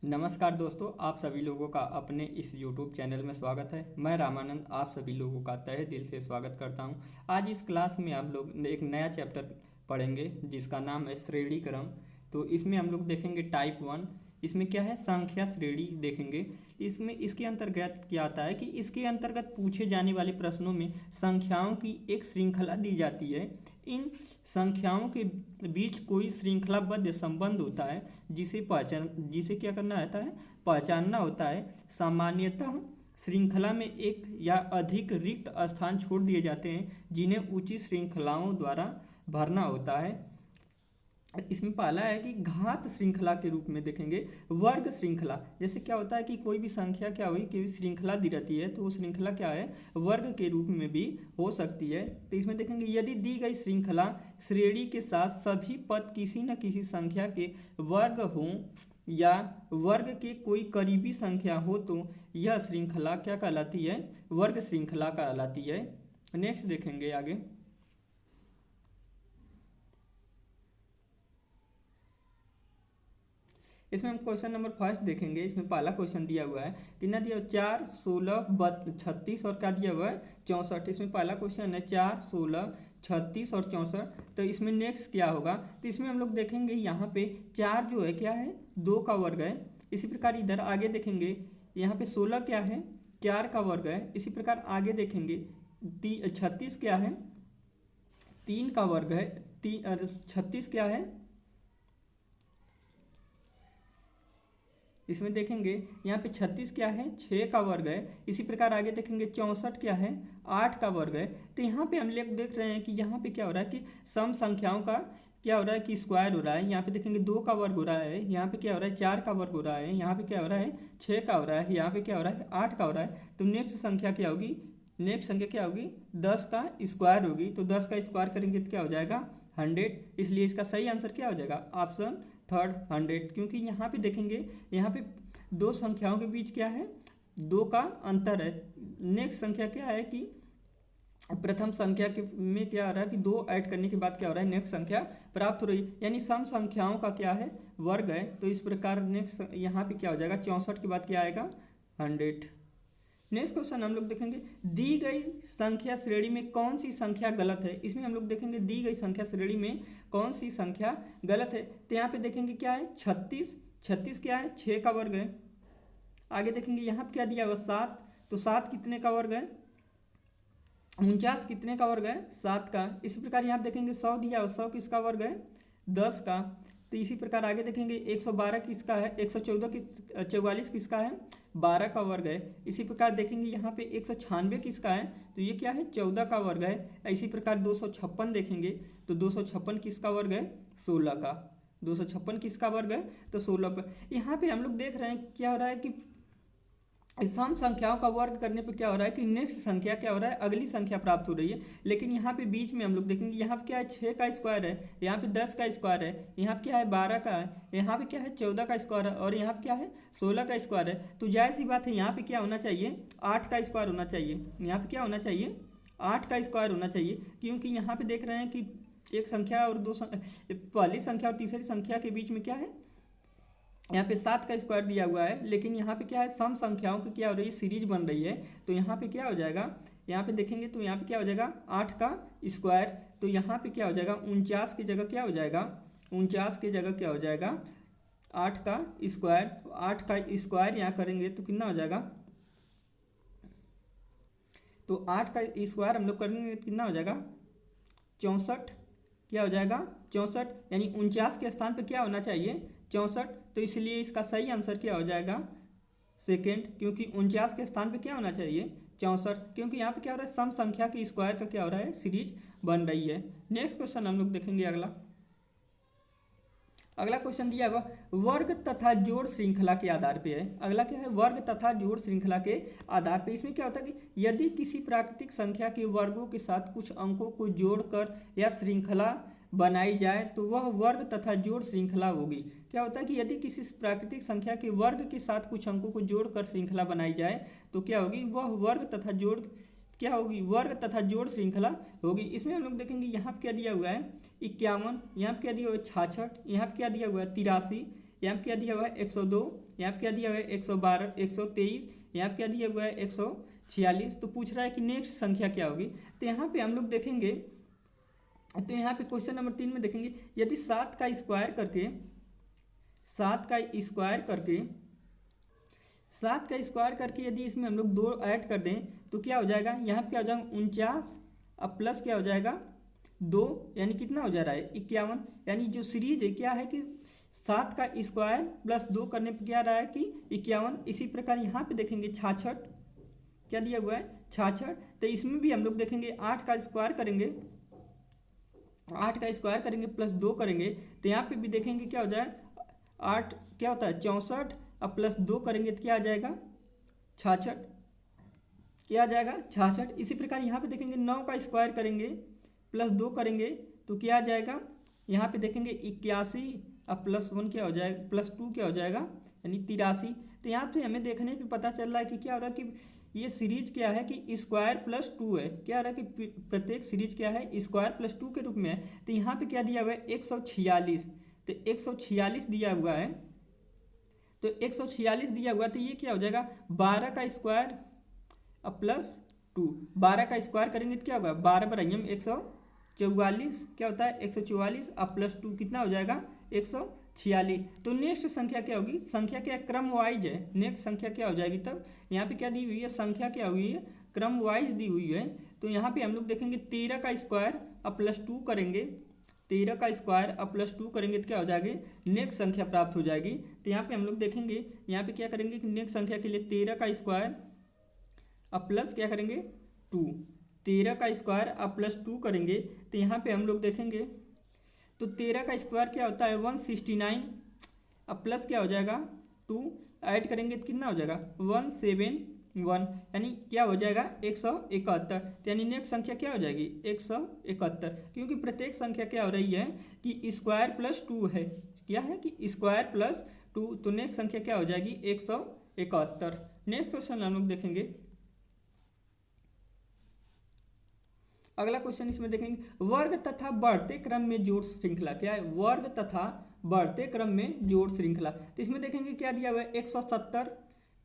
नमस्कार दोस्तों, आप सभी लोगों का अपने इस YouTube चैनल में स्वागत है। मैं रामानंद आप सभी लोगों का तहे दिल से स्वागत करता हूं। आज इस क्लास में आप लोग एक नया चैप्टर पढ़ेंगे जिसका नाम है श्रेणी क्रम। तो इसमें हम लोग देखेंगे टाइप 1। इसमें क्या है, संख्या श्रेणी देखेंगे। इसमें इसके अंतर्गत क्या आता है कि इसके अंतर्गत पूछे जाने वाले प्रश्नों में संख्याओं की एक श्रृंखला दी जाती है। इन संख्याओं के बीच कोई श्रृंखलाबद्ध संबंध होता है जिसे क्या करना रहता है, पहचानना होता है। सामान्यतः श्रृंखला में एक या अधिक रिक्त स्थान छोड़ दिए जाते हैं जिन्हें उचित श्रृंखलाओं द्वारा भरना होता है। इसमें पहला है कि घात श्रृंखला के रूप में देखेंगे वर्ग श्रृंखला। जैसे क्या होता है कि कोई भी संख्या क्या हुई कि श्रृंखला दी रहती है तो वो श्रृंखला क्या है, वर्ग के रूप में भी हो सकती है। तो इसमें देखेंगे यदि दी गई श्रृंखला श्रेणी के साथ सभी पद किसी न किसी संख्या के वर्ग हों या वर्ग के कोई करीबी संख्या हो तो यह श्रृंखला क्या कहलाती है, वर्ग श्रृंखला कहलाती है। नेक्स्ट देखेंगे आगे। इसमें हम क्वेश्चन नंबर फर्स्ट देखेंगे। इसमें पहला क्वेश्चन दिया हुआ है, कितना दिया, 4, 16, 36 और क्या दिया हुआ है, 64। इसमें पहला क्वेश्चन है 4, 16, 36 और 64। तो इसमें नेक्स्ट क्या होगा, तो इसमें हम लोग देखेंगे यहाँ पे 4 जो है क्या है, 2 का वर्ग है। इसी प्रकार इधर आगे देखेंगे यहाँ पे 16 क्या है, 4 का वर्ग है। इसी प्रकार आगे देखेंगे 36 क्या है, 3 का वर्ग है। 36 क्या है, इसमें देखेंगे यहाँ पे 36 क्या है, 6 का वर्ग है। इसी प्रकार आगे देखेंगे 64 क्या है, 8 का वर्ग है। तो यहाँ पे हम लोग देख रहे हैं कि यहाँ पे क्या हो रहा है कि सम संख्याओं का क्या हो रहा है कि स्क्वायर हो रहा है। यहाँ पे देखेंगे 2 का वर्ग हो रहा है, यहाँ पे क्या हो रहा है 4 का वर्ग हो रहा है, यहाँ पे क्या हो रहा है 6 का हो रहा है, यहाँ पे क्या हो रहा है 8 का हो रहा है। तो नेक्स्ट संख्या क्या होगी, नेक्स्ट संख्या क्या होगी, 10 का स्क्वायर होगी। तो 10 का स्क्वायर करेंगे तो क्या हो जाएगा 100। इसलिए इसका सही आंसर क्या हो जाएगा, ऑप्शन थर्ड 100। क्योंकि यहाँ पे देखेंगे यहाँ पे दो संख्याओं के बीच क्या है, 2 का अंतर है। नेक्स्ट संख्या क्या है कि प्रथम संख्या के में क्या आ रहा है कि 2 ऐड करने के बाद क्या हो रहा है, नेक्स्ट संख्या प्राप्त हो रही है, यानी सम संख्याओं का क्या है, वर्ग है। तो इस प्रकार नेक्स्ट यहाँ पे क्या हो जाएगा, 64 के बाद क्या आएगा 100। नेक्स्ट क्वेश्चन हम लोग देखेंगे दी गई संख्या श्रेणी में कौन सी संख्या गलत है। इसमें हम लोग देखेंगे दी गई संख्या श्रेणी में कौन सी संख्या गलत है। तो यहाँ पे देखेंगे क्या है 36, 36 क्या है 6 का वर्ग है। आगे देखेंगे यहाँ पे क्या दिया हुआ 7, तो 7 कितने का वर्ग है, 49 कितने का वर्ग है, 7 का। इसी प्रकार यहाँ देखेंगे 100 दिया हुआ, 100 किसका वर्ग है, 10 का। तो इसी प्रकार आगे देखेंगे 112 किसका है, 144 किसका है, 12 का वर्ग है। इसी प्रकार देखेंगे यहाँ पे 196 किसका है, तो ये क्या है 14 का वर्ग है। इसी प्रकार 256 देखेंगे तो 256 किसका वर्ग है, 16 का। 256 किसका वर्ग है, तो 16 का। यहाँ पे हम लोग देख रहे हैं क्या हो रहा है कि सम संख्याओं का वर्ग करने पे क्या हो रहा है कि नेक्स्ट संख्या क्या हो रहा है, अगली संख्या प्राप्त हो रही है। लेकिन यहाँ पे बीच में हम लोग देखेंगे यहाँ पे क्या है 6 का स्क्वायर है, यहाँ पे 10 का स्क्वायर है, यहाँ पे क्या है 12 का है, यहाँ पे क्या है 14 का स्क्वायर है और यहाँ पे क्या है 16 का स्क्वायर है। तो जाहिर सी बात है यहाँ पे क्या होना चाहिए, 8 का स्क्वायर होना चाहिए। यहाँ पे क्या होना चाहिए, 8 का स्क्वायर होना चाहिए। क्योंकि यहाँ पे देख रहे हैं कि एक संख्या और पहली संख्या और तीसरी संख्या के बीच में क्या है, यहाँ पे 7 का स्क्वायर दिया हुआ है। लेकिन यहाँ पे क्या है सम संख्याओं की क्या हो रही है, सीरीज बन रही है। तो यहाँ पे क्या हो जाएगा, यहाँ पे देखेंगे तो यहाँ पे क्या हो जाएगा 8 का स्क्वायर। तो यहाँ पे क्या हो जाएगा 49 की जगह क्या हो जाएगा, 49 की जगह क्या हो जाएगा 8 का स्क्वायर। तो 8 का स्क्वायर यहाँ करेंगे तो कितना हो जाएगा, तो 8 का स्क्वायर हम लोग करेंगे तो कितना हो जाएगा 64। क्या हो जाएगा 64, यानी 49 के स्थान पे क्या होना चाहिए 64। तो इसलिए इसका सही आंसर क्या हो जाएगा सेकेंड, क्योंकि 49 के स्थान पे क्या होना चाहिए 64। क्योंकि यहाँ पे क्या हो रहा है सम संख्या की स्क्वायर का क्या हो रहा है, सीरीज बन रही है। नेक्स्ट क्वेश्चन हम लोग देखेंगे अगला क्वेश्चन दिया हुआ वर्ग तथा जोड़ श्रृंखला के आधार पे है। अगला क्या है, वर्ग तथा जोड़ श्रृंखला के आधार पे। इसमें क्या होता है कि यदि किसी प्राकृतिक संख्या के वर्गों के साथ कुछ अंकों को जोड़कर या श्रृंखला बनाई जाए तो वह वर्ग तथा जोड़ श्रृंखला होगी। क्या होता है कि यदि किसी प्राकृतिक संख्या के वर्ग के साथ कुछ अंकों को जोड़कर श्रृंखला बनाई जाए तो क्या होगी, वह वर्ग तथा जोड़ क्या होगी, वर्ग तथा जोड़ श्रृंखला होगी। इसमें हम लोग देखेंगे यहाँ पे क्या दिया हुआ है 51, यहाँ पे क्या दिया हुआ है 66, यहाँ पे क्या दिया हुआ है 83, यहाँ पे क्या दिया हुआ है 102, यहाँ पे क्या दिया हुआ है 112, 123, यहाँ पे क्या दिया हुआ है 146। तो पूछ रहा है कि नेक्स्ट संख्या क्या होगी। तो यहाँ पे हम लोग देखेंगे, तो यहाँ पे क्वेश्चन नंबर 3 में देखेंगे, यदि 7 का स्क्वायर करके 7 का स्क्वायर करके 7 का स्क्वायर करके यदि इसमें हम लोग 2 ऐड कर दें तो क्या हो जाएगा, यहाँ पे क्या हो जाएगा 49, अब प्लस क्या हो जाएगा 2, यानी कितना हो जा रहा है 51। यानी जो सीरीज है क्या है कि 7 का स्क्वायर प्लस 2 करने पर क्या रहा है कि 51। इसी प्रकार यहाँ पे देखेंगे 66, क्या दिया हुआ है 66। तो इसमें भी हम लोग देखेंगे 8 का स्क्वायर करेंगे, 8 का स्क्वायर करेंगे प्लस 2 करेंगे तो यहाँ पे भी देखेंगे क्या हो जाए 8 क्या होता है 64, अब प्लस 2 करेंगे तो क्या आ जाएगा 66, क्या आ जाएगा 66। इसी प्रकार यहाँ पे देखेंगे 9 का स्क्वायर करेंगे प्लस 2 करेंगे तो क्या आ जाएगा, यहाँ पे देखेंगे 81, अब प्लस 1 क्या हो जाएगा, प्लस 2 क्या हो जाएगा यानी 83। तो यहाँ पे हमें देखने पे पता चल रहा है कि क्या हो रहा है कि ये सीरीज क्या है कि स्क्वायर प्लस 2 है। क्या हो रहा है कि प्रत्येक सीरीज क्या है स्क्वायर प्लस 2 के रूप में है। तो यहाँ पे क्या दिया हुआ है 146, तो 146 दिया हुआ है, तो 146 दिया हुआ तो ये क्या हो जाएगा 12 का स्क्वायर अब प्लस 2, 12 का स्क्वायर करेंगे तो क्या होगा 12 पर हम 144, क्या होता है 144, अब प्लस 2 कितना हो जाएगा 146। तो नेक्स्ट संख्या क्या होगी, संख्या क्या क्रम वाइज है, नेक्स्ट संख्या क्या हो जाएगी। तब यहाँ पे क्या दी हुई है, संख्या क्या हुई है क्रम वाइज दी हुई है। तो यहाँ पे हम लोग देखेंगे 13 का स्क्वायर अब प्लस 2 करेंगे, 13 का स्क्वायर अब प्लस 2 करेंगे तो क्या हो जाएगी नेक्स्ट संख्या प्राप्त हो जाएगी। तो यहाँ पे हम लोग देखेंगे, यहाँ पे क्या करेंगे कि नेक्स्ट संख्या के लिए 13 का स्क्वायर अब प्लस क्या करेंगे 2, 13 का स्क्वायर अब प्लस 2 करेंगे तो यहाँ पे हम लोग देखेंगे तो 13 का स्क्वायर क्या होता है 169, अब प्लस क्या हो जाएगा 2, ऐड करेंगे तो कितना हो जाएगा 171, यानी क्या हो जाएगा 171। यानी नेक्स्ट संख्या क्या हो जाएगी 171, क्योंकि प्रत्येक संख्या क्या हो रही है कि स्क्वायर प्लस 2 है, क्या है कि स्क्वायर प्लस 2, तो नेक्स्ट संख्या क्या हो जाएगी 171। नेक्स्ट क्वेश्चन हम लोग देखेंगे, अगला क्वेश्चन इसमें देखेंगे वर्ग तथा बढ़ते क्रम में जोड़ श्रृंखला। क्या है वर्ग तथा बढ़ते क्रम में जोड़ श्रृंखला। तो इसमें देखेंगे क्या दिया हुआ है 170,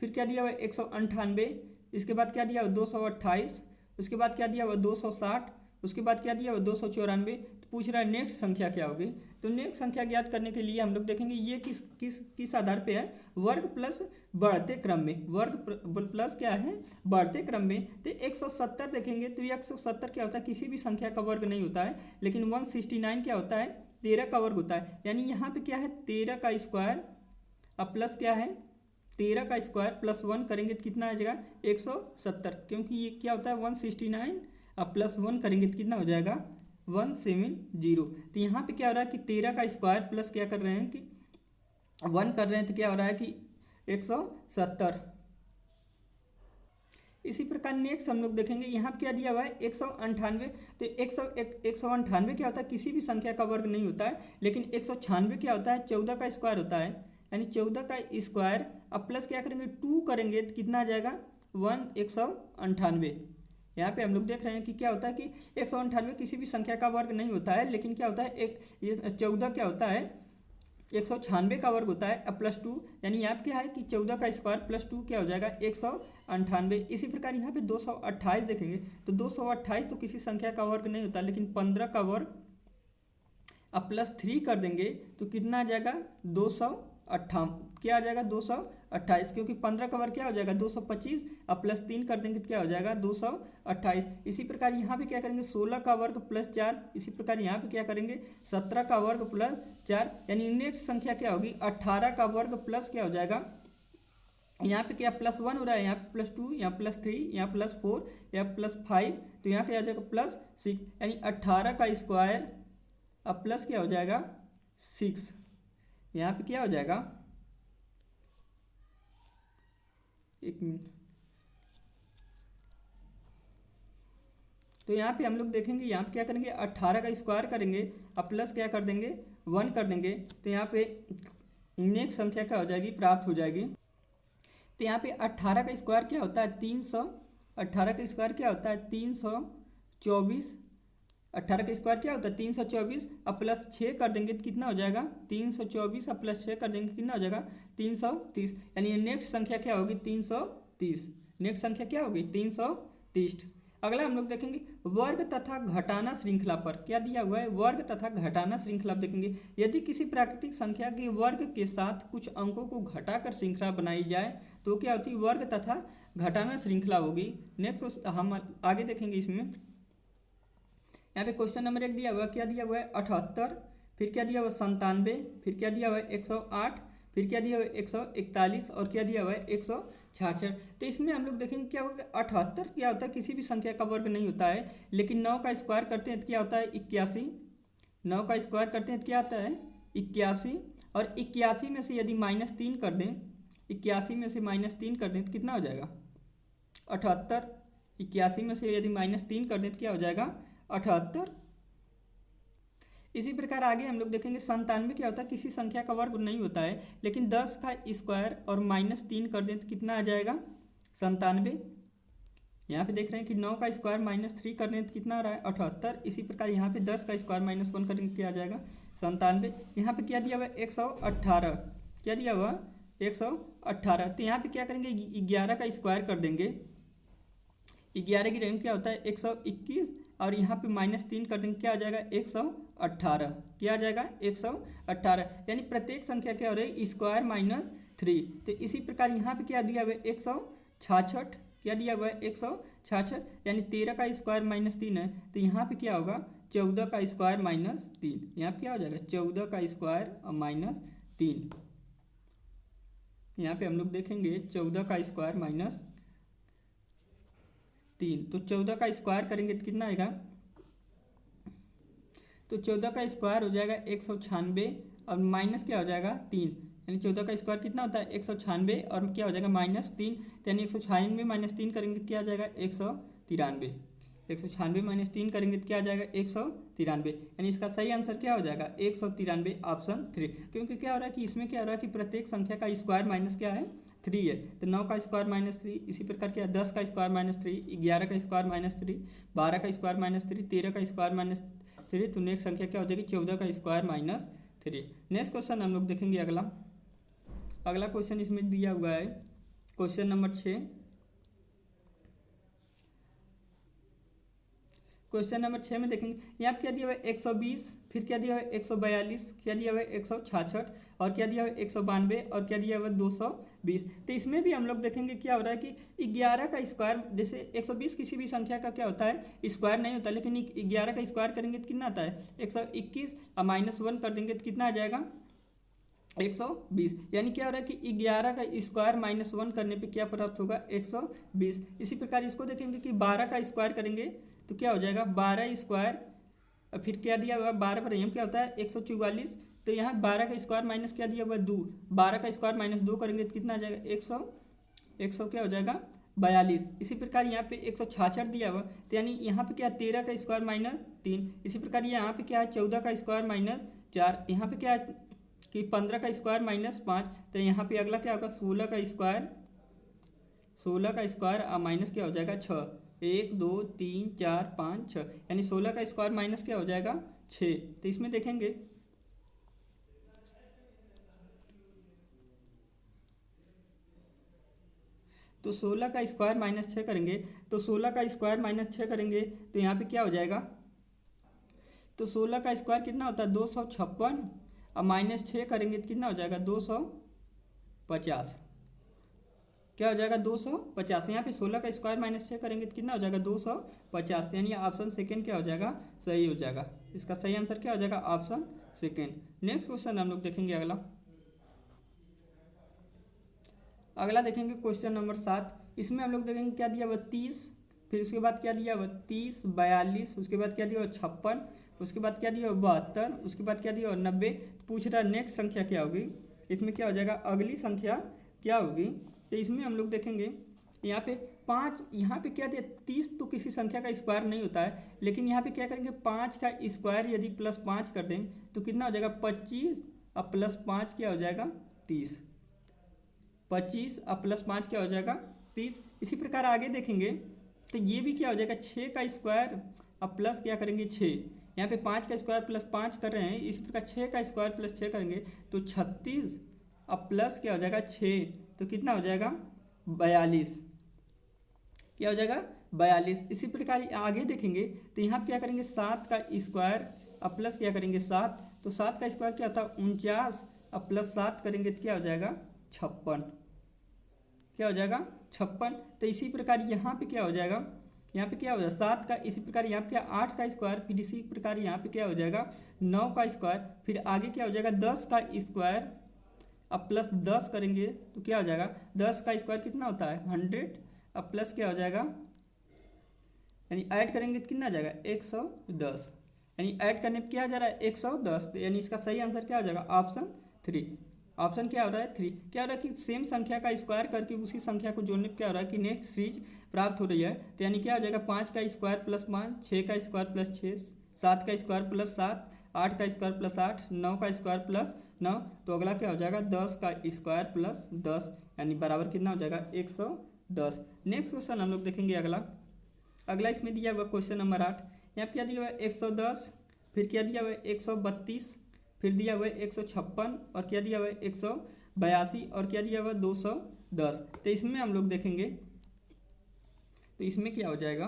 फिर क्या दिया हुआ है 198, इसके बाद क्या दिया हुआ 228, उसके बाद क्या दिया हुआ 260, उसके बाद क्या दिया हुआ 294। तो पूछ रहा है नेक्स्ट संख्या क्या होगी। तो नेक्स्ट संख्या ज्ञात करने के लिए हम लोग देखेंगे ये किस किस किस आधार पे है, वर्ग प्लस बढ़ते क्रम में, वर्ग प्लस क्या है बढ़ते क्रम में। तो 170 देखेंगे तो 170 क्या होता है किसी भी संख्या का वर्ग नहीं होता है, लेकिन 169 क्या होता है 13 का वर्ग होता है। यानी यहाँ पे क्या है 13 का स्क्वायर अब प्लस क्या है 13 का स्क्वायर प्लस 1 करेंगे तो कितना आ जाएगा 170, क्योंकि ये क्या होता है 169 अब प्लस 1 करेंगे तो कितना हो जाएगा 170। तो यहाँ पे क्या हो रहा है कि 13 का स्क्वायर प्लस क्या कर रहे हैं कि 1 कर रहे हैं तो क्या हो रहा है कि 170। इसी प्रकार नेक्स्ट हम लोग देखेंगे यहाँ पे क्या दिया हुआ है 198। तो 198 क्या होता है किसी भी संख्या का वर्ग नहीं होता है, लेकिन 196 क्या होता है 14 का स्क्वायर होता है। यानी 14 का स्क्वायर अब प्लस क्या करेंगे 2 करेंगे तो कितना आ जाएगा 198। यहाँ पे हम लोग देख रहे हैं कि क्या होता है कि 198 किसी भी संख्या का वर्ग नहीं होता है, लेकिन क्या होता है एक ये 14 क्या होता है 196 का वर्ग होता है अब प्लस 2। यानी यहाँ पे क्या है कि 14 का स्क्वायर प्लस 2 क्या हो जाएगा 198। इसी प्रकार यहाँ पे 228 देखेंगे तो 228 तो किसी संख्या का वर्ग नहीं होता, लेकिन 15 का वर्ग अब प्लस 3 कर देंगे तो कितना आ जाएगा 258, क्या आ जाएगा 228, क्योंकि 15 का वर्ग क्या हो जाएगा 225 अब प्लस 3 कर देंगे तो क्या हो जाएगा 228। इसी प्रकार यहाँ पे क्या करेंगे 16 का वर्ग प्लस 4, इसी प्रकार यहाँ पे क्या करेंगे 17 का वर्ग प्लस 4। यानी नेक्स्ट संख्या क्या होगी 18 का वर्ग प्लस क्या हो जाएगा, यहाँ पे क्या प्लस 1 हो रहा है, यहाँ पे प्लस 2, यहाँ प्लस 3, यहाँ प्लस 4, यहाँ प्लस 5, तो यहाँ क्या आ जाएगा प्लस 6। यानी 18 का स्क्वायर अब प्लस क्या हो जाएगा 6, यहाँ पे क्या हो जाएगा एक मिनट। तो यहाँ पे हम लोग देखेंगे यहाँ पे क्या करेंगे 18 का स्क्वायर करेंगे अब प्लस क्या कर देंगे 1 कर देंगे, तो यहाँ पे नेक्स्ट संख्या क्या हो जाएगी प्राप्त हो जाएगी। तो यहाँ पे 18 का स्क्वायर क्या होता है 300, 18 का स्क्वायर क्या होता है 324, 18 का स्क्वायर क्या होता है 324, अब प्लस 6 कर देंगे तो कितना हो जाएगा 324, अब प्लस 6 कर देंगे कितना हो जाएगा 330। यानी नेक्स्ट संख्या क्या होगी 330। नेक्स्ट संख्या क्या होगी 330। अगला हम लोग देखेंगे वर्ग तथा घटाना श्रृंखला पर क्या दिया हुआ है, वर्ग तथा घटाना श्रृंखला देखेंगे। यदि किसी प्राकृतिक संख्या के वर्ग के साथ कुछ अंकों को घटाकर श्रृंखला बनाई जाए तो क्या होती है, वर्ग तथा घटाना श्रृंखला होगी। नेक्स्ट हम आगे देखेंगे इसमें। यहाँ पे क्वेश्चन नंबर 1 दिया हुआ, क्या दिया हुआ है 78, फिर क्या दिया हुआ 97, फिर क्या दिया हुआ है 108, फिर क्या दिया हुआ है 141 और क्या दिया हुआ है 166। तो इसमें हम लोग देखेंगे क्या होगा 78 क्या होता है, किसी भी संख्या का वर्ग नहीं होता है, लेकिन 9 का स्क्वायर करते हैं तो क्या होता है 81। 9 का स्क्वायर करते हैं तो क्या आता है 81, और 81 में से यदि -3 कर दें, 81 में से -3 कर दें तो कितना हो जाएगा 78। 81 में से यदि -3 कर दें तो क्या हो जाएगा 78। इसी प्रकार आगे हम लोग देखेंगे 97 क्या होता है, किसी संख्या का वर्ग नहीं होता है, लेकिन 10 का स्क्वायर और -3 कर दें तो कितना आ जाएगा 97। यहाँ पे देख रहे हैं कि 9 का स्क्वायर -3 कर दें तो कितना आ रहा है 78। इसी प्रकार यहाँ पे 10 का स्क्वायर -1 करेंगे क्या आ जाएगा 97। यहाँ पे क्या दिया हुआ है 118, क्या दिया हुआ 118। तो यहाँ पे क्या करेंगे 11 का स्क्वायर कर देंगे, 11 की रैंक क्या होता है 121, और यहाँ पे -3 कर देंगे क्या आ जाएगा 118, क्या आ जाएगा 118। यानी प्रत्येक संख्या क्या हो रही है स्क्वायर -3। तो इसी प्रकार यहाँ पे क्या दिया हुआ है 166, क्या दिया हुआ है 166, यानी 13 का स्क्वायर -3 है, तो यहाँ पे क्या होगा 14 का स्क्वायर -3। यहाँ पे क्या हो जाएगा 14 का स्क्वायर और -3। यहाँ पे हम लोग देखेंगे 14 का स्क्वायर -3, तो 14 का स्क्वायर करेंगे तो कितना आएगा, तो 14 का स्क्वायर हो जाएगा 196 और माइनस क्या हो जाएगा 3, यानी 14 का स्क्वायर कितना होता है 196 और क्या हो जाएगा -3, यानी 196 -3 करेंगे तो क्या आ जाएगा 193। 196 -3 करेंगे तो क्या आ जाएगा 193, यानी इसका सही आंसर क्या हो जाएगा 193, ऑप्शन 3। क्योंकि क्या हो रहा है कि इसमें क्या हो रहा है कि प्रत्येक संख्या का स्क्वायर माइनस क्या है 3 है, तो 9 का स्क्वायर -3, इसी प्रकार क्या 10 का स्क्वायर -3, 11 का स्क्वायर -3, 12 का स्क्वायर -3, 13 का स्क्वायर -3, तो नेक्स्ट संख्या क्या हो जाएगी 14 का स्क्वायर -3। नेक्स्ट क्वेश्चन हम लोग देखेंगे अगला क्वेश्चन इसमें दिया हुआ है क्वेश्चन नंबर 6। क्वेश्चन नंबर 6 में देखेंगे यहाँ पे क्या दिया हुआ है 120, फिर क्या दिया हुआ है 142, क्या दिया हुआ है 166 और क्या दिया हुआ है 192 और क्या दिया हुआ है 220। तो इसमें भी हम लोग देखेंगे क्या हो रहा है कि 11 का स्क्वायर, जैसे 120 किसी भी संख्या का क्या होता है स्क्वायर नहीं होता, लेकिन 11 का स्क्वायर करेंगे तो कितना आता है 121 और -1 कर देंगे तो कितना आ जाएगा 120। यानी क्या हो रहा है कि 11 का स्क्वायर -1 करने पे क्या प्राप्त होगा 120। इसी प्रकार इसको देखेंगे कि 12 का स्क्वायर करेंगे तो क्या हो जाएगा 12 स्क्वायर, फिर क्या दिया हुआ 12 पर एम क्या होता है 144, तो यहाँ 12 का स्क्वायर माइनस क्या दिया हुआ है 2, 12 का स्क्वायर -2 करेंगे तो कितना आ जाएगा 100 क्या हो जाएगा 42। इसी प्रकार यहाँ पे 166 दिया हुआ, तो यानी यहाँ पे क्या 13 का स्क्वायर -3, इसी प्रकार यहाँ पे क्या है 14 का स्क्वायर -4, यहाँ पे क्या है कि 15 का स्क्वायर -5, तो यहाँ पे अगला क्या होगा 16 का स्क्वायर और माइनस क्या हो जाएगा 6, 1 2 3 4 5 6, यानी 16 का स्क्वायर माइनस क्या हो जाएगा 6। तो इसमें देखेंगे तो 16 का स्क्वायर -6 करेंगे, तो 16 का स्क्वायर -6 करेंगे तो यहाँ पे क्या हो जाएगा, तो 16 का स्क्वायर कितना होता है 256 और -6 करेंगे तो कितना हो जाएगा 250, क्या हो जाएगा 250। यहाँ पे 16 का स्क्वायर -6 करेंगे तो कितना हो जाएगा 250, यानी ऑप्शन सेकंड क्या हो जाएगा सही हो जाएगा। इसका सही आंसर क्या हो जाएगा ऑप्शन सेकंड। नेक्स्ट क्वेश्चन हम लोग देखेंगे अगला देखेंगे क्वेश्चन नंबर 7। इसमें हम लोग देखेंगे क्या दिया हुआ 30, फिर उसके बाद क्या दिया हुआ 30, 42, उसके बाद क्या दिया हुआ 56, उसके बाद क्या दिया हुआ 72, उसके बाद क्या दिया हुआ 90। पूछ रहा नेक्स्ट संख्या क्या होगी, इसमें क्या हो जाएगा अगली संख्या क्या होगी। तो इसमें हम लोग देखेंगे यहाँ पे 5, यहाँ पे क्या दिया 30 तो किसी संख्या का स्क्वायर नहीं होता है, लेकिन यहाँ पे क्या करेंगे 5 का स्क्वायर यदि +5 कर दें तो कितना हो जाएगा 25 और +5 क्या हो जाएगा 30, 25 और +5 क्या हो जाएगा 30। इसी प्रकार आगे देखेंगे तो ये भी क्या हो जाएगा 6 का स्क्वायर अब प्लस क्या करेंगे 6, यहाँ पे 5 का स्क्वायर प्लस 5 कर रहे हैं, इसी प्रकार 6 का स्क्वायर प्लस 6 करेंगे तो 36, अब प्लस क्या हो जाएगा 6, तो कितना हो जाएगा 42, क्या हो जाएगा 42। इसी प्रकार आगे देखेंगे तो यहाँ पे क्या करेंगे 7 का स्क्वायर, अब प्लस क्या करेंगे 7, तो 7 का स्क्वायर क्या होता है 49, अब प्लस 7 करेंगे तो क्या हो जाएगा 56, क्या हो जाएगा 56। तो इसी प्रकार यहाँ पे क्या हो जाएगा, यहाँ पे क्या हो जाएगा 7 का, इसी प्रकार यहाँ पे क्या 8 का स्क्वायर, फिर इसी प्रकार यहाँ पे क्या हो जाएगा 9 का स्क्वायर, फिर आगे क्या हो जाएगा 10 का स्क्वायर, अब प्लस 10 करेंगे तो क्या हो जाएगा 10 का स्क्वायर कितना होता है 100, अब प्लस क्या हो जाएगा, यानी ऐड करेंगे तो कितना आ जाएगा 110, यानी ऐड करने पे क्या आ जा रहा है 110, तो यानी इसका सही आंसर क्या हो जाएगा ऑप्शन 3। ऑप्शन क्या हो रहा है 3। क्या हो रहा है कि सेम संख्या का स्क्वायर करके उसी संख्या को जोड़ने पे क्या हो रहा है कि नेक्स्ट सीरीज प्राप्त हो रही है, तो यानी क्या हो जाएगा 5 का स्क्वायर प्लस 5, 6 का स्क्वायर प्लस 6, 7 का स्क्वायर प्लस 7, 8 का स्क्वायर प्लस 8, 9 का स्क्वायर प्लस 9, तो अगला क्या हो जाएगा 10 का स्क्वायर प्लस 10, यानी बराबर कितना हो जाएगा 110। नेक्स्ट क्वेश्चन हम लोग देखेंगे अगला इसमें दिया हुआ क्वेश्चन नंबर 8, यहाँ पे क्या दिया हुआ है 110, फिर क्या दिया हुआ है 132, फिर दिया हुआ है 156, और क्या दिया हुआ है 182, और क्या दिया हुआ है 210। तो इसमें हम लोग देखेंगे तो इसमें क्या हो जाएगा,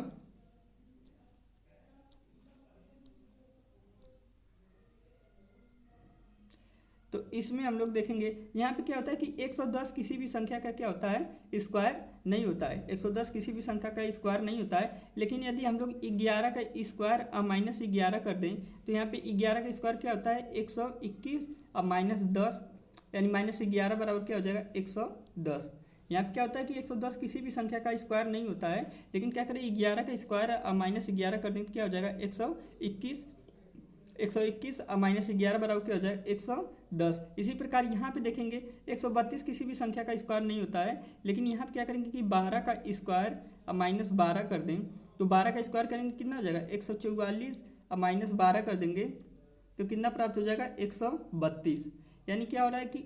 तो इसमें हम लोग देखेंगे यहाँ पे क्या होता है कि 110 किसी भी संख्या का क्या होता है स्क्वायर नहीं होता है, 110 किसी भी संख्या का स्क्वायर नहीं होता है। लेकिन यदि हम लोग 11 का स्क्वायर और माइनस 11 कर दें तो यहाँ पे 11 का स्क्वायर क्या होता है 121 और माइनस 10, यानी माइनस 11 बराबर क्या हो जाएगा 110। यहाँ पे क्या होता है कि 110 किसी भी संख्या का स्क्वायर नहीं होता है, लेकिन क्या करें 11 का स्क्वायर और माइनस 11 कर दें तो क्या हो जाएगा 121 और माइनस 11 बराबर क्या हो जाएगा 110। इसी प्रकार यहाँ पे देखेंगे 132 किसी भी संख्या का स्क्वायर नहीं होता है, लेकिन यहाँ पे क्या करेंगे कि 12 का स्क्वायर और माइनस 12 कर दें तो 12 का स्क्वायर करेंगे कितना हो जाएगा 144 और माइनस 12 कर देंगे तो कितना प्राप्त हो जाएगा 132। यानी क्या हो रहा है कि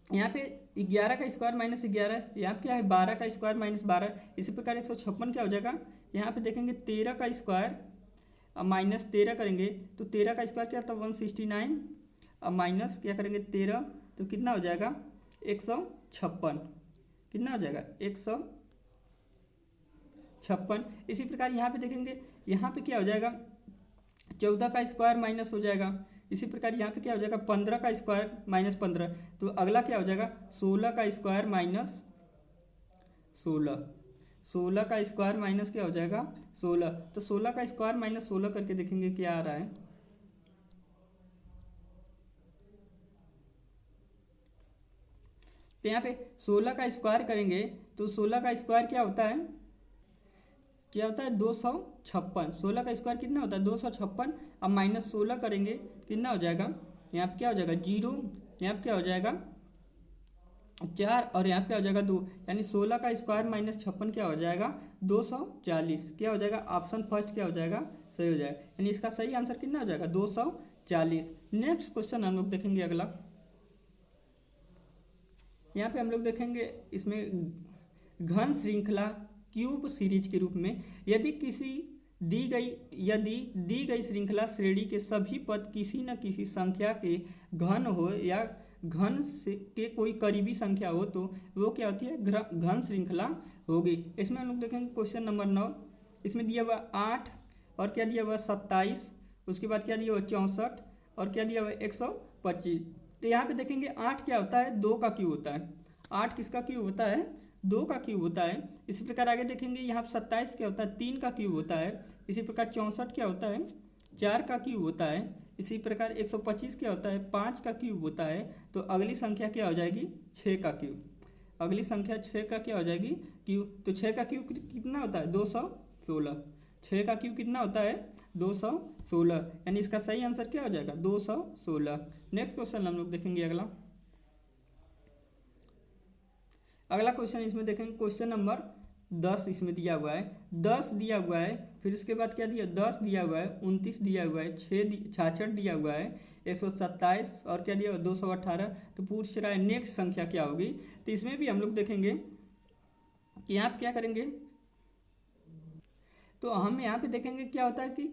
यहाँ पे 11 का स्क्वायर माइनस 11, यहाँ पे क्या है 12 का स्क्वायर माइनस 12, इसी प्रकार 156 क्या हो जाएगा, यहाँ पे देखेंगे 13 का स्क्वायर अब माइनस 13 करेंगे तो 13 का स्क्वायर क्या था 169, अब माइनस क्या करेंगे 13 तो कितना हो जाएगा 156, कितना हो जाएगा 156। इसी प्रकार यहाँ पे देखेंगे यहाँ पे क्या हो जाएगा 14 का स्क्वायर माइनस हो जाएगा, इसी प्रकार यहाँ पे क्या हो जाएगा 15 का स्क्वायर माइनस 15, तो अगला क्या हो जाएगा 16 का स्क्वायर माइनस 16 का स्क्वायर माइनस क्या हो जाएगा 16, तो 16 का स्क्वायर माइनस 16 करके देखेंगे क्या आ रहा है। तो यहाँ पे 16 का स्क्वायर करेंगे तो 16 का स्क्वायर क्या होता है 256। 16 का स्क्वायर कितना होता है 256, अब माइनस 16 करेंगे कितना हो जाएगा, यहाँ पे क्या हो जाएगा 0, यहाँ पे क्या हो जाएगा 4 और यहाँ पे हो जाएगा 2, यानी 16 का स्क्वायर माइनस 56 क्या हो जाएगा 240, क्या हो जाएगा ऑप्शन फर्स्ट क्या हो जाएगा सही हो जाएगा, यानी इसका सही आंसर कितना हो जाएगा 240। नेक्स्ट क्वेश्चन हम लोग देखेंगे अगला, यहाँ पे हम लोग देखेंगे इसमें घन श्रृंखला क्यूब सीरीज के रूप में यदि दी गई श्रृंखला श्रेणी के सभी पद किसी न किसी संख्या के घन हो या घन से के कोई करीबी संख्या हो तो वो क्या होती है घन श्रृंखला होगी। इसमें हम लोग देखेंगे क्वेश्चन नंबर 9, इसमें दिया हुआ 8 और क्या दिया हुआ 27, उसके बाद क्या दिया हुआ 64 और क्या दिया हुआ 125। तो यहाँ पे देखेंगे 8 क्या होता है 2 का क्यूब होता है, 8 किसका क्यूब होता है 2 का क्यूब होता है। इसी प्रकार आगे देखेंगे यहाँ पे 27 क्या होता है 3 का क्यूब होता है। इसी प्रकार 64 क्या होता है 4 का क्यूब होता है। इसी प्रकार 125 क्या होता है 5 का क्यूब होता है। तो अगली संख्या क्या हो जाएगी 6 का क्यूब, अगली संख्या 6 का क्या हो जाएगी क्यूब। तो 6 का क्यूब कितना होता है 216, 6 का क्यूब कितना होता है 216, यानी इसका सही आंसर क्या हो जाएगा 216। नेक्स्ट क्वेश्चन हम लोग देखेंगे अगला क्वेश्चन इसमें देखेंगे क्वेश्चन नंबर 10 इसमें दिया हुआ है, 10 दिया हुआ है, फिर उसके बाद क्या दिया 10 दिया हुआ है, 29 दिया हुआ है, 66 दिया हुआ है, 127 और क्या दिया हुआ 218। तो पूछ रहा है नेक्स्ट संख्या क्या होगी। तो इसमें भी हम लोग देखेंगे कि यहाँ क्या करेंगे तो हम यहाँ पे देखेंगे क्या होता है कि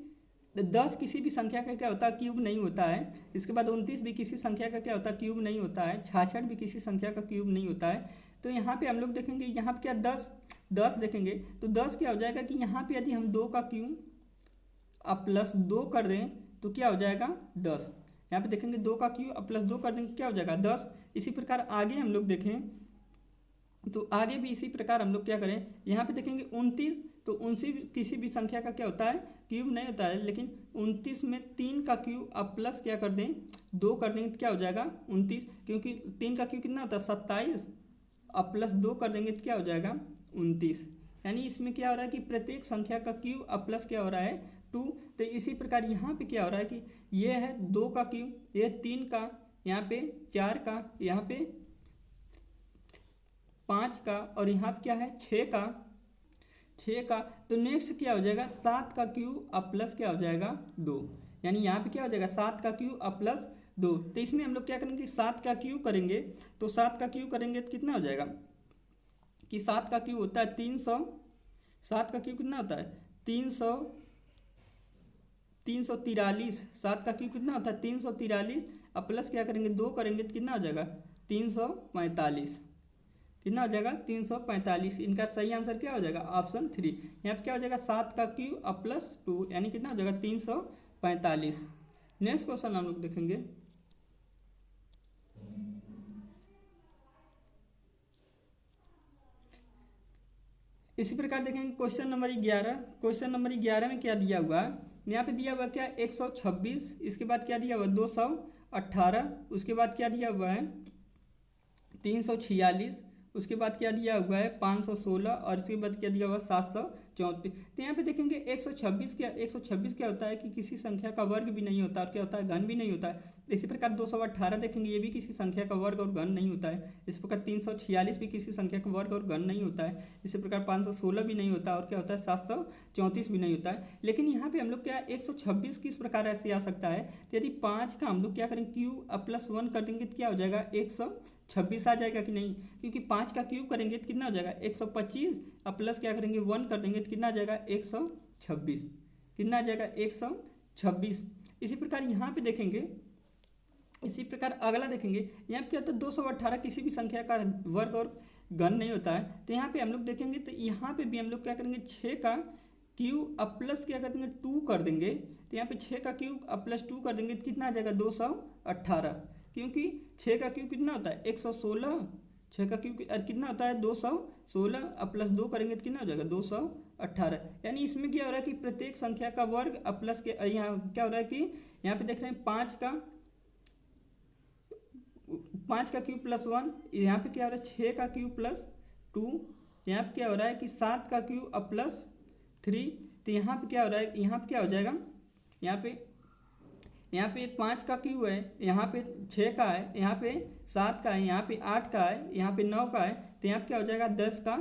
10 किसी भी संख्या का क्या होता है क्यूब नहीं होता है। इसके बाद 29 भी किसी संख्या का क्या होता है क्यूब नहीं होता है। 66 भी किसी संख्या का क्यूब नहीं होता है। तो यहाँ पे हम लोग देखेंगे यहाँ पे क्या 10 देखेंगे तो 10 क्या हो जाएगा कि यहाँ पे यदि हम 2 का क्यूब अब +2 कर दें तो क्या हो जाएगा 10। यहाँ पे देखेंगे 2 का क्यूब अब +2 कर देंगे क्या हो जाएगा 10। इसी प्रकार आगे हम लोग देखें तो आगे भी इसी प्रकार हम लोग क्या करें, यहाँ पे देखेंगे 29 तो 29 किसी भी संख्या का क्या होता है क्यूब नहीं होता है, लेकिन 29 में 3 का क्यूब अब प्लस क्या कर दें 2 कर देंगे तो क्या हो जाएगा 29, क्योंकि 3 का क्यूब कितना होता है 27 अब +2 कर देंगे तो क्या हो जाएगा 29। यानी इसमें क्या हो रहा है कि प्रत्येक संख्या का क्यूब अब प्लस क्या हो रहा है 2। तो इसी प्रकार यहाँ पे क्या हो रहा है कि ये है 2 का क्यूब, ये 3 का, यहाँ पे 4 का, यहाँ पे 5 का और यहाँ पे क्या है 6 का। तो नेक्स्ट क्या हो जाएगा 7 का क्यूब अब प्लस क्या हो जाएगा 2। यानी यहाँ पे क्या हो जाएगा 7 का क्यूब अब +2। तो इसमें हम लोग क्या करेंगे 7 का क्यूब करेंगे तो 7 का क्यूब करेंगे तो कितना हो जाएगा कि 7 का क्यूब होता है 300। 7 का क्यूब कितना होता है 343। 7 का क्यूब कितना होता है 343 अब प्लस क्या करेंगे 2 करेंगे तो कितना हो जाएगा 345। कितना हो जाएगा 345। इनका सही आंसर क्या हो जाएगा ऑप्शन 3। यहाँ पे क्या हो जाएगा 7 का क्यूब अब +2 यानी कितना हो जाएगा 345। नेक्स्ट क्वेश्चन हम लोग देखेंगे। इसी प्रकार देखेंगे क्वेश्चन नंबर 11। क्वेश्चन नंबर 11 में क्या दिया हुआ है, यहाँ पे दिया हुआ क्या 126, इसके बाद क्या दिया हुआ 218, उसके बाद क्या दिया हुआ है 346, उसके बाद क्या दिया हुआ है 516 और इसके बाद क्या दिया हुआ 734। तो यहाँ पे देखेंगे 126 क्या होता है कि किसी संख्या का वर्ग भी नहीं होता और क्या होता है घन भी नहीं होता है। इसी प्रकार 218 देखेंगे ये भी किसी संख्या का वर्ग और घन नहीं होता है। इसी प्रकार 346 भी किसी संख्या का वर्ग और घन नहीं होता है। इसी प्रकार 516 भी नहीं होता और क्या होता है 734 भी नहीं होता है। लेकिन यहाँ पे हम लोग क्या 126 किस प्रकार ऐसे आ सकता है, तो यदि 5 का हम लोग क्या करेंगे क्यूब अब +1 कर देंगे तो क्या हो जाएगा 126 आ जाएगा कि नहीं, क्योंकि 5 का क्यूब करेंगे तो कितना हो जाएगा 125 अब प्लस क्या करेंगे 1 कर देंगे तो कितना आ जाएगा 126। कितना आ जाएगा 126। इसी प्रकार यहाँ पे देखेंगे, इसी प्रकार अगला देखेंगे यहाँ पे क्या होता है 218 किसी भी संख्या का वर्ग और घन नहीं होता है। तो यहाँ पे हम लोग देखेंगे तो यहाँ पे भी हम लोग क्या करेंगे 6 का क्यूब अब प्लस क्या कर देंगे 2 कर देंगे। तो यहाँ पे 6 का क्यूब अब +2 कर देंगे तो कितना आ जाएगा 218, क्योंकि 6 का क्यूब कितना होता है 116, 6 का क्यूब कितना होता है 216 अब +2 करेंगे तो कितना हो जाएगा 218। यानी इसमें क्या हो रहा है कि प्रत्येक संख्या का वर्ग अब प्लस के यहाँ क्या हो रहा है कि यहाँ पे देख रहे हैं 5 का क्यूब +1, यहाँ पे क्या हो रहा है 6 का क्यूब +2, यहाँ पे क्या हो रहा है कि 7 का क्यूब अब +3। तो यहाँ पे क्या हो रहा है, यहाँ पे क्या हो जाएगा यहाँ पे 5 का क्यूब है, यहाँ पे 6 का है, यहाँ पे 7 का है, यहाँ पे 8 का है, यहाँ पे 9 का है। तो यहाँ पे क्या हो जाएगा 10 का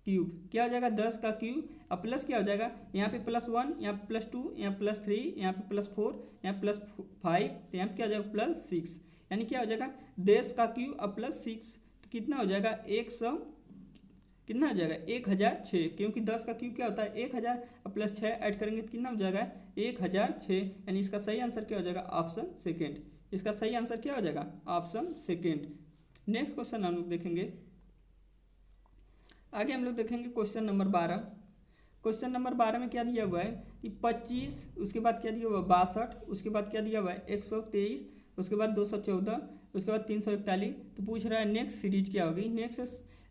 क्यूब, क्या हो जाएगा 10 का क्यूब अब प्लस क्या हो जाएगा यहाँ पे +1, यहाँ पे +2, यहाँ +3, यहाँ पे +4, यहाँ +5, तो यहाँ पे क्या हो जाएगा +6। यानी क्या हो जाएगा 10 का क्यूब अब +6 तो कितना हो जाएगा 100, कितना हो जाएगा 1006, क्योंकि 10 का क्यूब क्या होता है 1000 अब +6 ऐड करेंगे तो कितना हो जाएगा 1006। यानी इसका सही आंसर क्या हो जाएगा ऑप्शन सेकेंड। इसका सही आंसर क्या हो जाएगा ऑप्शन सेकेंड। नेक्स्ट क्वेश्चन हम लोग देखेंगे। आगे हम लोग देखेंगे क्वेश्चन नंबर 12। क्वेश्चन नंबर 12 में क्या दिया हुआ है कि 25, उसके बाद क्या दिया हुआ है 62, उसके बाद क्या दिया हुआ है 123, उसके बाद 214, उसके बाद 341। तो पूछ रहा है नेक्स्ट सीरीज क्या होगी, नेक्स्ट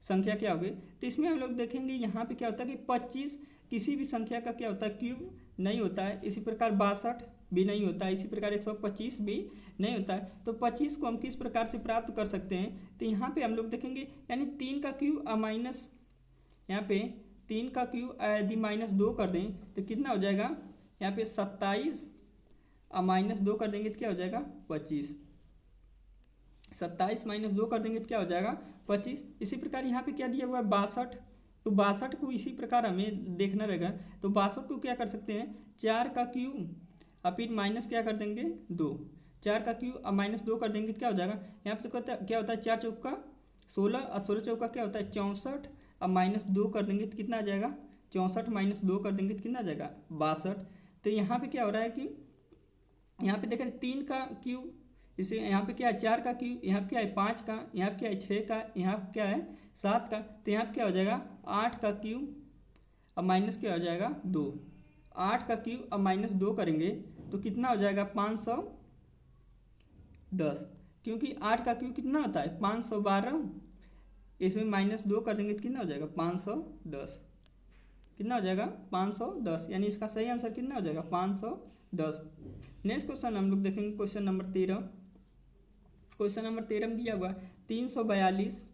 संख्या क्या होगी। तो इसमें हम लोग देखेंगे यहाँ पे क्या होता है कि 25 किसी भी संख्या का क्या होता है क्यूब नहीं होता है। इसी प्रकार 62 भी नहीं होता है, इसी प्रकार 125 भी नहीं होता है। तो 25 को हम किस प्रकार से प्राप्त कर सकते हैं, तो यहाँ पे हम लोग देखेंगे यानी 3 का क्यूब माइनस, यहाँ पे 3 का क्यूब यदि -2 कर दें तो कितना हो जाएगा यहाँ पे 27 -2 कर देंगे तो क्या हो जाएगा 25। 27 -2 कर देंगे तो क्या हो जाएगा 25। इसी प्रकार यहाँ पे क्या दिया हुआ है 62, तो 62 को इसी प्रकार हमें देखना रहेगा। तो 62 को क्या कर सकते हैं 4 का क्यूब और फिर माइनस क्या कर देंगे 2, 4 का क्यूब और -2 कर देंगे तो क्या हो जाएगा यहाँ पे तो क्या होता है 4 चौका 16 और 16 चौका क्या होता है 64 और -2 कर देंगे तो कितना आ जाएगा 64 माइनस 2 कर देंगे तो कितना आ जाएगा 62। तो यहाँ पे क्या हो रहा है कि यहाँ पे देख रहे 3 का क्यूब, इसे यहाँ पे क्या है 4 का क्यूब, यहाँ पे क्या है 5 का, यहाँ पे क्या है 6 का, यहाँ पे क्या है 7 का। तो यहाँ पे क्या हो जाएगा 8 का क्यूब अब माइनस क्या हो जाएगा 2। 8 का क्यूब अब माइनस 2 करेंगे तो कितना हो जाएगा 510, क्योंकि 8 का क्यूब कितना होता है 512, इसमें माइनस 2 कर देंगे तो कितना हो जाएगा 510। कितना हो जाएगा 510, यानी इसका सही आंसर कितना हो जाएगा 510। नेक्स्ट क्वेश्चन हम लोग देखेंगे क्वेश्चन नंबर 13। क्वेश्चन नंबर 13 में दिया हुआ 342,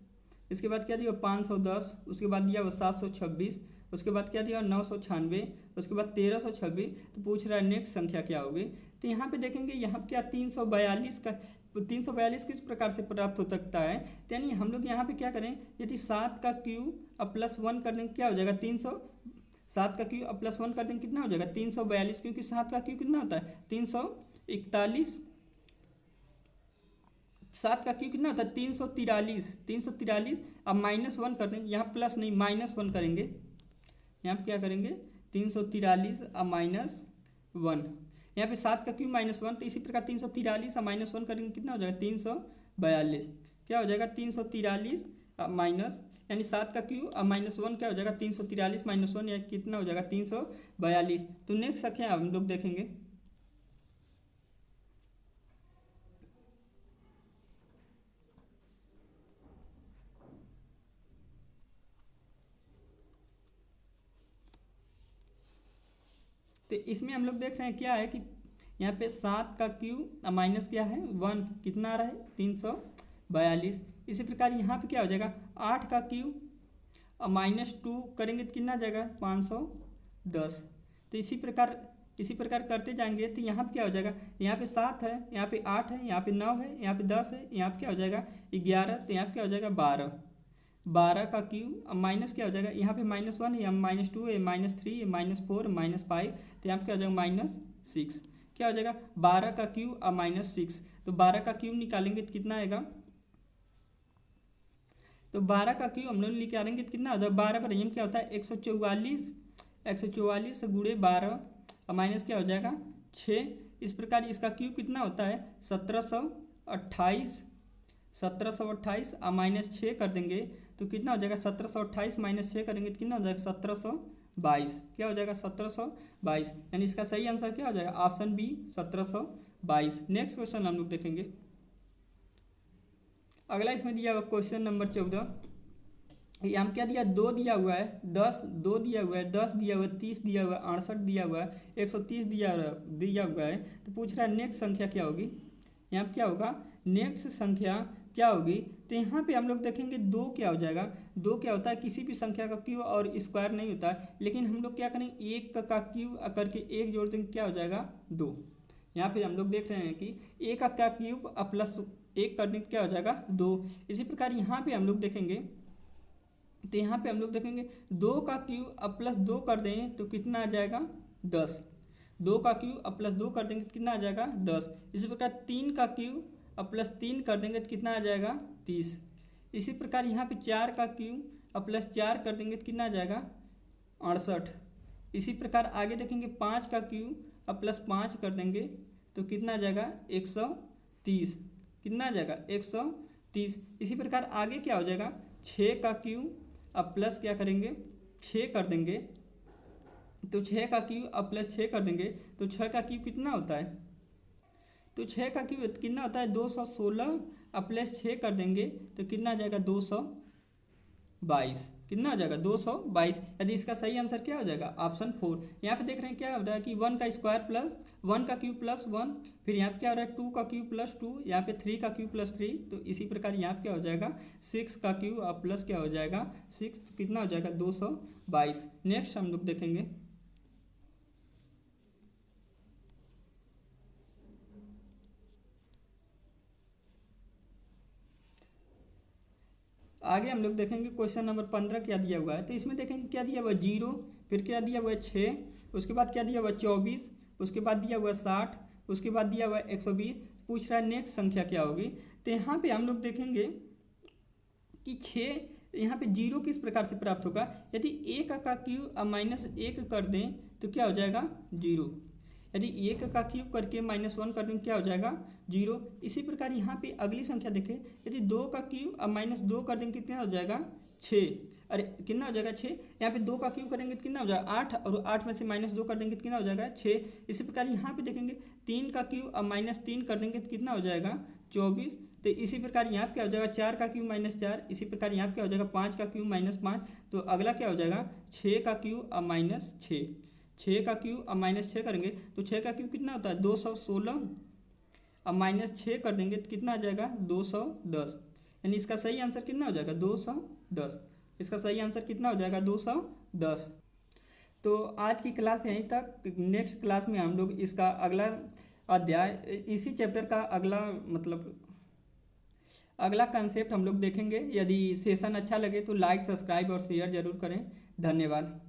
इसके बाद क्या दिया 510, उसके बाद दिया हुआ 726, उसके बाद क्या दिया 996, उसके बाद 1326। तो पूछ रहा है नेक्स्ट संख्या क्या होगी। तो यहाँ पे देखेंगे यहाँ पे क्या 342 का 342 किस प्रकार से प्राप्त हो सकता है। तो यानी हम लोग यहाँ पे क्या करें, यदि 7 का क्यूब अब प्लस 1 कर देंगे क्या हो जाएगा 7 का क्यूब अब प्लस 1 कर देंगे कितना हो जाएगा 342, क्योंकि 7 का क्यूब कितना होता है 341, 7 का क्यूब कितना होता है 343 अब माइनस 1 कर देंगे, यहाँ प्लस नहीं माइनस 1 करेंगे, यहाँ पे क्या करेंगे 343 अब माइनस 1, यहाँ पे 7 का क्यूब माइनस 1, तो इसी प्रकार 343 अब माइनस 1 करेंगे कितना हो जाएगा 342, क्या हो जाएगा 343 अब माइनस, यानी 7 का क्यूब अब माइनस 1 क्या हो जाएगा 343 माइनस 1 या कितना हो जाएगा 342। तो नेक्स्ट संख्या हम लोग देखेंगे। तो इसमें हम लोग देख रहे हैं क्या है कि यहाँ पे 7 का क्यूब माइनस क्या है 1, कितना आ रहा है 342। इसी प्रकार यहाँ पे क्या हो जाएगा 8 का क्यूब माइनस 2 करेंगे तो कितना आ जाएगा 510। तो इसी प्रकार करते जाएंगे तो यहाँ पे क्या हो जाएगा, यहाँ पे 7 है, यहाँ पे 8 है, यहाँ पे 9 है, यहाँ पे 10 है, यहाँ पे क्या हो जाएगा 11, तो यहाँ पे क्या हो जाएगा 12 का क्यूब अब माइनस क्या हो जाएगा, यहाँ पे माइनस 1 है, यहाँ माइनस 2 है, माइनस 3 है, माइनस 4, माइनस 5, तो यहाँ पे क्या हो जाएगा -6। क्या हो जाएगा 12 का क्यूब अब -6, तो 12 का क्यूब निकालेंगे तो कितना आएगा, तो 12 का क्यूब हम लोग निकालेंगे तो कितना हो जाएगा 12 पर एम क्या होता है 144 से गुणे 12 और माइनस क्या हो जाएगा 6। इस प्रकार इसका क्यूब कितना होता है 1728 और माइनस 6 कर देंगे तो कितना हो जाएगा 1728 माइनस 6 करेंगे तो कितना हो जाएगा 1722। क्या हो जाएगा 1722, यानी इसका सही आंसर क्या हो जाएगा ऑप्शन बी 1722। नेक्स्ट क्वेश्चन हम लोग देखेंगे। अगला इसमें दिया हुआ क्वेश्चन नंबर 14, ये हम क्या दिया 2 दिया हुआ है 10, 2 दिया हुआ है 10 दिया हुआ है 30 दिया हुआ है 68 दिया हुआ है 130 दिया हुआ है। तो पूछ रहा है नेक्स्ट संख्या क्या होगी। यहाँ पे क्या होगा नेक्स्ट संख्या क्या होगी, तो यहाँ पे हम लोग देखेंगे 2 क्या हो जाएगा। 2 क्या होता है किसी भी संख्या का क्यूब और स्क्वायर नहीं होता है, लेकिन हम लोग क्या करेंगे 1 का क्यूब करके 1 जोड़ देंगे क्या हो जाएगा 2। यहाँ पे हम लोग देख रहे हैं कि 1 का क्यूब प्लस 1 करने क्या हो जाएगा 2। इसी प्रकार यहाँ पे हम लोग देखेंगे, तो यहाँ पे हम लोग देखेंगे 2 का क्यूब अब प्लस 2 कर देंगे तो कितना आ जाएगा 10। 2 का क्यूब अब प्लस 2 कर देंगे तो कितना आ जाएगा 10। इसी प्रकार 3 का क्यूब अब प्लस 3 कर देंगे तो कितना आ जाएगा 30। इसी प्रकार यहाँ पे 4 का क्यूब अब प्लस 4 कर देंगे तो कितना आ जाएगा 68। इसी प्रकार आगे देखेंगे 5 का क्यूब अब प्लस 5 कर देंगे तो कितना आ जाएगा 130। कितना आ जाएगा 130। इसी प्रकार आगे क्या हो जाएगा 6 का क्यूब अब प्लस क्या करेंगे 6 कर देंगे, तो 6 का क्यूब अब प्लस 6 कर देंगे तो 6 का क्यूब कितना होता है, तो 6 का क्यूब कितना होता है 216 अब प्लस 6 कर देंगे तो कितना आ जाएगा 222। कितना हो जाएगा 222। यदि इसका सही आंसर क्या हो जाएगा ऑप्शन 4। यहाँ पे देख रहे हैं क्या हो रहा है कि 1 का स्क्वायर प्लस 1 का क्यूब प्लस 1, फिर यहाँ पे क्या हो रहा है 2 का क्यूब प्लस 2, यहाँ पे 3 का क्यूब प्लस 3, तो इसी प्रकार यहाँ पे क्या हो जाएगा 6 का क्यूब अब प्लस क्या हो जाएगा 6, तो कितना हो जाएगा 222। नेक्स्ट हम लोग देखेंगे। आगे हम लोग देखेंगे क्वेश्चन नंबर 15 क्या दिया हुआ है। तो इसमें देखेंगे क्या दिया हुआ है 0, फिर क्या दिया हुआ है 6, उसके बाद क्या दिया हुआ है 24, उसके बाद दिया हुआ है 60, उसके बाद दिया हुआ है 120। पूछ रहा है नेक्स्ट संख्या क्या होगी। तो यहाँ पे हम लोग देखेंगे कि यहाँ पे जीरो किस प्रकार से प्राप्त होगा, यदि एक का क्यूब अब -1 कर दें तो क्या हो जाएगा जीरो, यदि एक का क्यूब करके -1 कर दें क्या हो जाएगा जीरो। इसी प्रकार यहाँ पे अगली संख्या देखें, यदि 2 का क्यूब अब -2 कर देंगे कितना हो जाएगा 6, अरे कितना हो जाएगा 6, यहाँ पे 2 का क्यूब करेंगे तो कितना हो जाएगा 8, और 8 में से -2 कर देंगे तो कितना हो जाएगा 6। इसी प्रकार यहाँ पे देखेंगे 3 का क्यूब अब -3 कर देंगे तो कितना हो जाएगा 24। तो इसी प्रकार यहाँ पे क्या हो जाएगा 4 का क्यूब -4, इसी प्रकार यहाँ पे क्या हो जाएगा 5 का क्यूब -5। तो अगला क्या हो जाएगा 6 का क्यूब अब -6, 6 का क्यूब अब -6 करेंगे तो 6 का क्यूब कितना होता है 216, अब -6 कर देंगे तो कितना आ जाएगा 210, यानी इसका सही आंसर कितना हो जाएगा 210, इसका सही आंसर कितना हो जाएगा 210। तो आज की क्लास यहीं तक, नेक्स्ट क्लास में हम लोग इसका अगला अध्याय, इसी चैप्टर का अगला मतलब अगला कंसेप्ट हम लोग देखेंगे। यदि सेशन अच्छा लगे तो लाइक, सब्सक्राइब और शेयर जरूर करें। धन्यवाद।